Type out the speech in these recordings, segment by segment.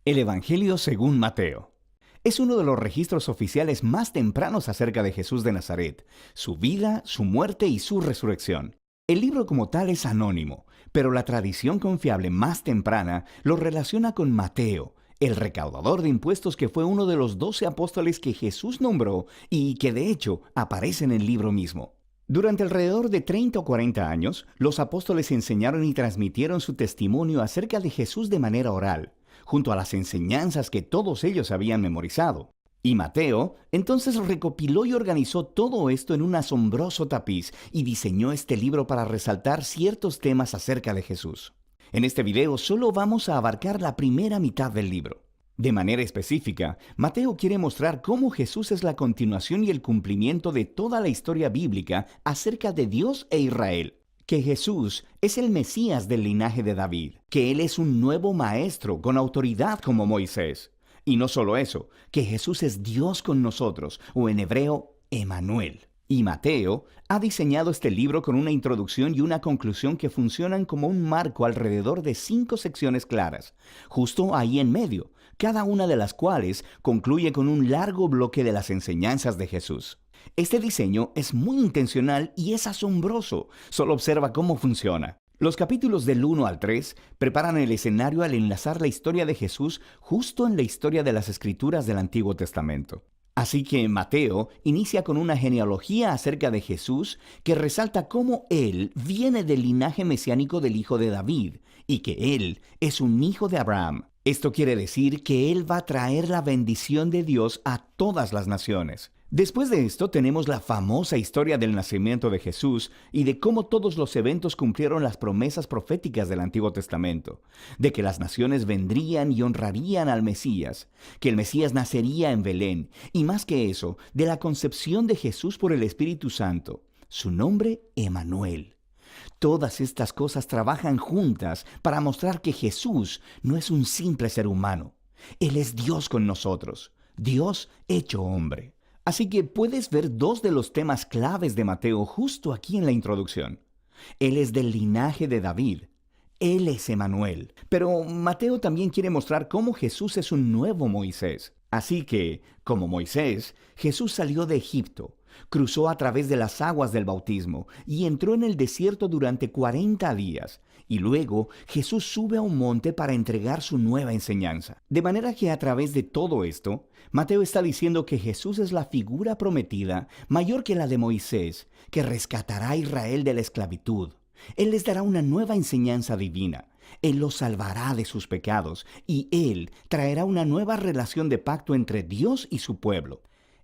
El Evangelio según Mateo. Es uno de los registros oficiales más tempranos acerca de Jesús de Nazaret, su vida, su muerte y su resurrección. El libro como tal es anónimo, pero la tradición confiable más temprana lo relaciona con Mateo, el recaudador de impuestos que fue uno de los 12 apóstoles que Jesús nombró y que de hecho aparece en el libro mismo. Durante alrededor de 30 o 40 años, los apóstoles enseñaron y transmitieron su testimonio acerca de Jesús de manera oral, junto a las enseñanzas que todos ellos habían memorizado. Y Mateo entonces recopiló y organizó todo esto en un asombroso tapiz y diseñó este libro para resaltar ciertos temas acerca de Jesús. En este video solo vamos a abarcar la primera mitad del libro. De manera específica, Mateo quiere mostrar cómo Jesús es la continuación y el cumplimiento de toda la historia bíblica acerca de Dios e Israel. Que Jesús es el Mesías del linaje de David, que Él es un nuevo maestro con autoridad como Moisés. Y no solo eso, que Jesús es Dios con nosotros, o en hebreo, Emanuel. Y Mateo ha diseñado este libro con una introducción y una conclusión que funcionan como un marco alrededor de 5 secciones claras, justo ahí en medio, cada una de las cuales concluye con un largo bloque de las enseñanzas de Jesús. Este diseño es muy intencional y es asombroso. Solo observa cómo funciona. Los capítulos del 1 al 3 preparan el escenario al enlazar la historia de Jesús justo en la historia de las Escrituras del Antiguo Testamento. Así que Mateo inicia con una genealogía acerca de Jesús que resalta cómo Él viene del linaje mesiánico del hijo de David y que Él es un hijo de Abraham. Esto quiere decir que Él va a traer la bendición de Dios a todas las naciones. Después de esto tenemos la famosa historia del nacimiento de Jesús y de cómo todos los eventos cumplieron las promesas proféticas del Antiguo Testamento, de que las naciones vendrían y honrarían al Mesías, que el Mesías nacería en Belén, y más que eso, de la concepción de Jesús por el Espíritu Santo, su nombre Emanuel. Todas estas cosas trabajan juntas para mostrar que Jesús no es un simple ser humano. Él es Dios con nosotros, Dios hecho hombre. Así que puedes ver 2 de los temas claves de Mateo justo aquí en la introducción. Él es del linaje de David. Él es Emanuel. Pero Mateo también quiere mostrar cómo Jesús es un nuevo Moisés. Así que, como Moisés, Jesús salió de Egipto, cruzó a través de las aguas del bautismo y entró en el desierto durante 40 días. Y luego Jesús sube a un monte para entregar su nueva enseñanza. De manera que a través de todo esto, Mateo está diciendo que Jesús es la figura prometida mayor que la de Moisés, que rescatará a Israel de la esclavitud. Él les dará una nueva enseñanza divina. Él los salvará de sus pecados y Él traerá una nueva relación de pacto entre Dios y su pueblo.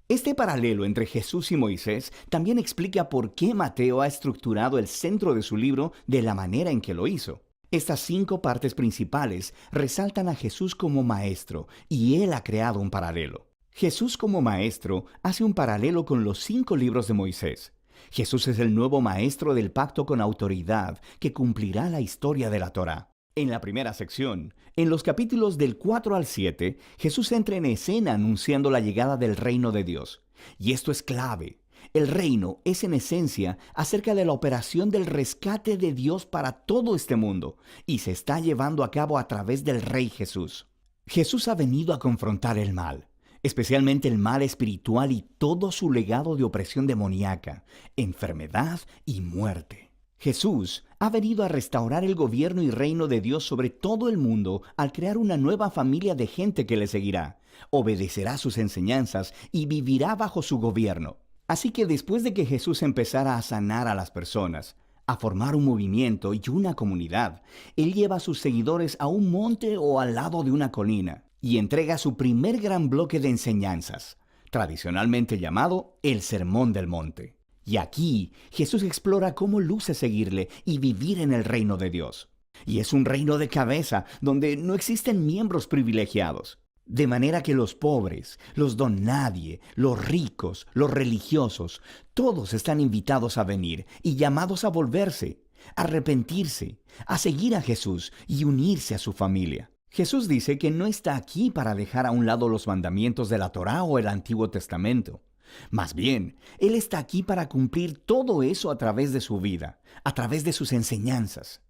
Este paralelo entre Jesús y Moisés también explica por qué Mateo ha estructurado el centro de su libro de la manera en que lo hizo. Estas 5 partes principales resaltan a Jesús como maestro y Él ha creado un paralelo. Jesús como maestro hace un paralelo con los 5 libros de Moisés. Jesús es el nuevo maestro del pacto con autoridad que cumplirá la historia de la Torá. En la primera sección, en los capítulos del 4 al 7, Jesús entra en escena anunciando la llegada del reino de Dios. Y esto es clave. El reino es en esencia acerca de la operación del rescate de Dios para todo este mundo y se está llevando a cabo a través del Rey Jesús. Jesús ha venido a confrontar el mal, especialmente el mal espiritual y todo su legado de opresión demoníaca, enfermedad y muerte. Jesús ha venido a restaurar el gobierno y reino de Dios sobre todo el mundo al crear una nueva familia de gente que le seguirá, obedecerá sus enseñanzas y vivirá bajo su gobierno. Así que después de que Jesús empezara a sanar a las personas, a formar un movimiento y una comunidad, Él lleva a sus seguidores a un monte o al lado de una colina y entrega su primer gran bloque de enseñanzas, tradicionalmente llamado el Sermón del Monte. Y aquí Jesús explora cómo luce seguirle y vivir en el reino de Dios. Y es un reino de cabeza donde no existen miembros privilegiados. De manera que los pobres, los don nadie, los ricos, los religiosos, todos están invitados a venir y llamados a volverse, a arrepentirse, a seguir a Jesús y unirse a su familia. Jesús dice que no está aquí para dejar a un lado los mandamientos de la Torá o el Antiguo Testamento. Más bien, Él está aquí para cumplir todo eso a través de su vida, a través de sus enseñanzas.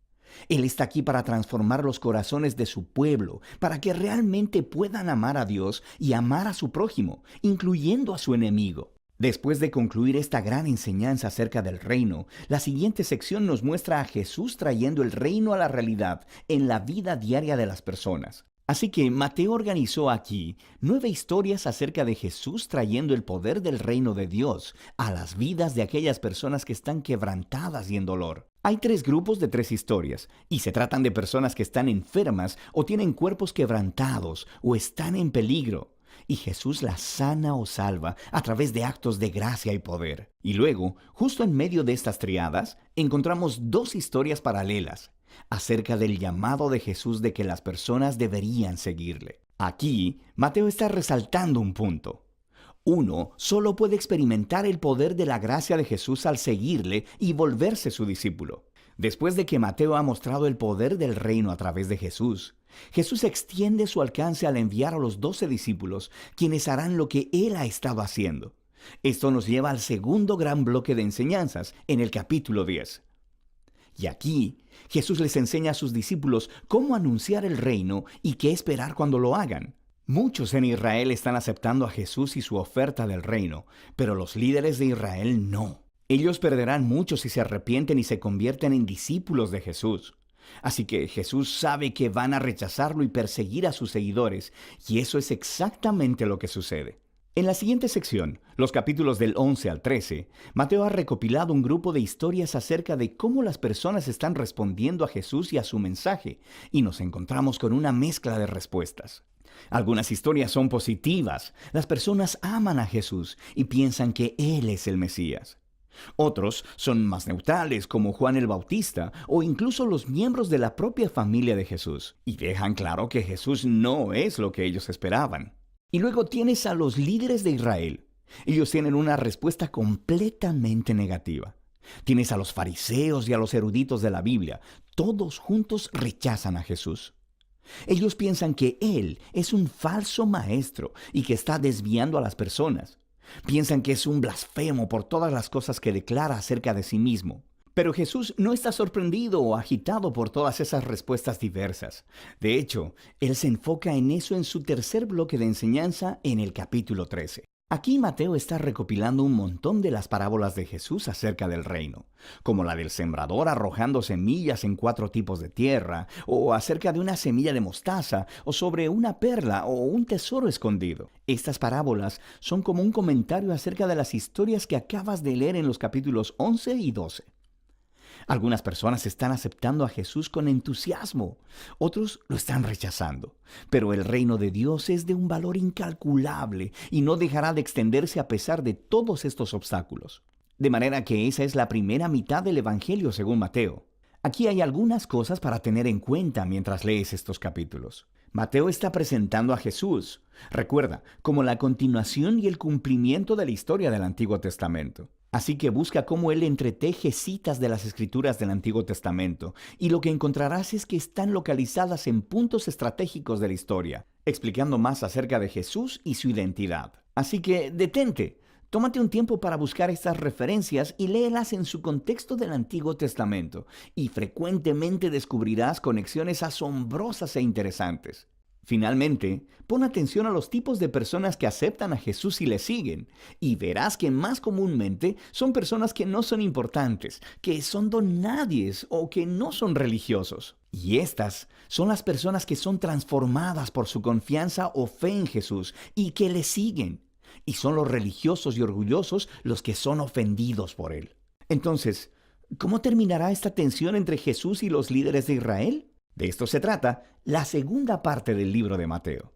Él está aquí para transformar los corazones de su pueblo, para que realmente puedan amar a Dios y amar a su prójimo, incluyendo a su enemigo. Después de concluir esta gran enseñanza acerca del reino, la siguiente sección nos muestra a Jesús trayendo el reino a la realidad en la vida diaria de las personas. Así que Mateo organizó aquí 9 historias acerca de Jesús trayendo el poder del reino de Dios a las vidas de aquellas personas que están quebrantadas y en dolor. Hay 3 grupos de 3 historias, y se tratan de personas que están enfermas o tienen cuerpos quebrantados o están en peligro. Y Jesús las sana o salva a través de actos de gracia y poder. Y luego, justo en medio de estas triadas, encontramos 2 historias paralelas acerca del llamado de Jesús de que las personas deberían seguirle. Aquí, Mateo está resaltando un punto. Uno solo puede experimentar el poder de la gracia de Jesús al seguirle y volverse su discípulo. Después de que Mateo ha mostrado el poder del reino a través de Jesús, Jesús extiende su alcance al enviar a los 12 discípulos, quienes harán lo que Él ha estado haciendo. Esto nos lleva al segundo gran bloque de enseñanzas en el capítulo 10. Y aquí, Jesús les enseña a sus discípulos cómo anunciar el reino y qué esperar cuando lo hagan. Muchos en Israel están aceptando a Jesús y su oferta del reino, pero los líderes de Israel no. Ellos perderán mucho si se arrepienten y se convierten en discípulos de Jesús. Así que Jesús sabe que van a rechazarlo y perseguir a sus seguidores, y eso es exactamente lo que sucede. En la siguiente sección, los capítulos del 11 al 13, Mateo ha recopilado un grupo de historias acerca de cómo las personas están respondiendo a Jesús y a su mensaje, y nos encontramos con una mezcla de respuestas. Algunas historias son positivas. Las personas aman a Jesús y piensan que Él es el Mesías. Otros son más neutrales, como Juan el Bautista, o incluso los miembros de la propia familia de Jesús, y dejan claro que Jesús no es lo que ellos esperaban. Y luego tienes a los líderes de Israel. Ellos tienen una respuesta completamente negativa. Tienes a los fariseos y a los eruditos de la Biblia. Todos juntos rechazan a Jesús. Ellos piensan que Él es un falso maestro y que está desviando a las personas. Piensan que es un blasfemo por todas las cosas que declara acerca de sí mismo. Pero Jesús no está sorprendido o agitado por todas esas respuestas diversas. De hecho, Él se enfoca en eso en su tercer bloque de enseñanza en el capítulo 13. Aquí Mateo está recopilando un montón de las parábolas de Jesús acerca del reino, como la del sembrador arrojando semillas en 4 tipos de tierra, o acerca de una semilla de mostaza, o sobre una perla o un tesoro escondido. Estas parábolas son como un comentario acerca de las historias que acabas de leer en los capítulos 11 y 12. Algunas personas están aceptando a Jesús con entusiasmo, otros lo están rechazando. Pero el reino de Dios es de un valor incalculable y no dejará de extenderse a pesar de todos estos obstáculos. De manera que esa es la primera mitad del Evangelio según Mateo. Aquí hay algunas cosas para tener en cuenta mientras lees estos capítulos. Mateo está presentando a Jesús, recuerda, como la continuación y el cumplimiento de la historia del Antiguo Testamento. Así que busca cómo él entreteje citas de las Escrituras del Antiguo Testamento, y lo que encontrarás es que están localizadas en puntos estratégicos de la historia, explicando más acerca de Jesús y su identidad. Así que detente, tómate un tiempo para buscar estas referencias y léelas en su contexto del Antiguo Testamento, y frecuentemente descubrirás conexiones asombrosas e interesantes. Finalmente, pon atención a los tipos de personas que aceptan a Jesús y le siguen, y verás que más comúnmente son personas que no son importantes, que son donadies o que no son religiosos. Y estas son las personas que son transformadas por su confianza o fe en Jesús y que le siguen. Y son los religiosos y orgullosos los que son ofendidos por él. Entonces, ¿cómo terminará esta tensión entre Jesús y los líderes de Israel? De esto se trata la segunda parte del libro de Mateo.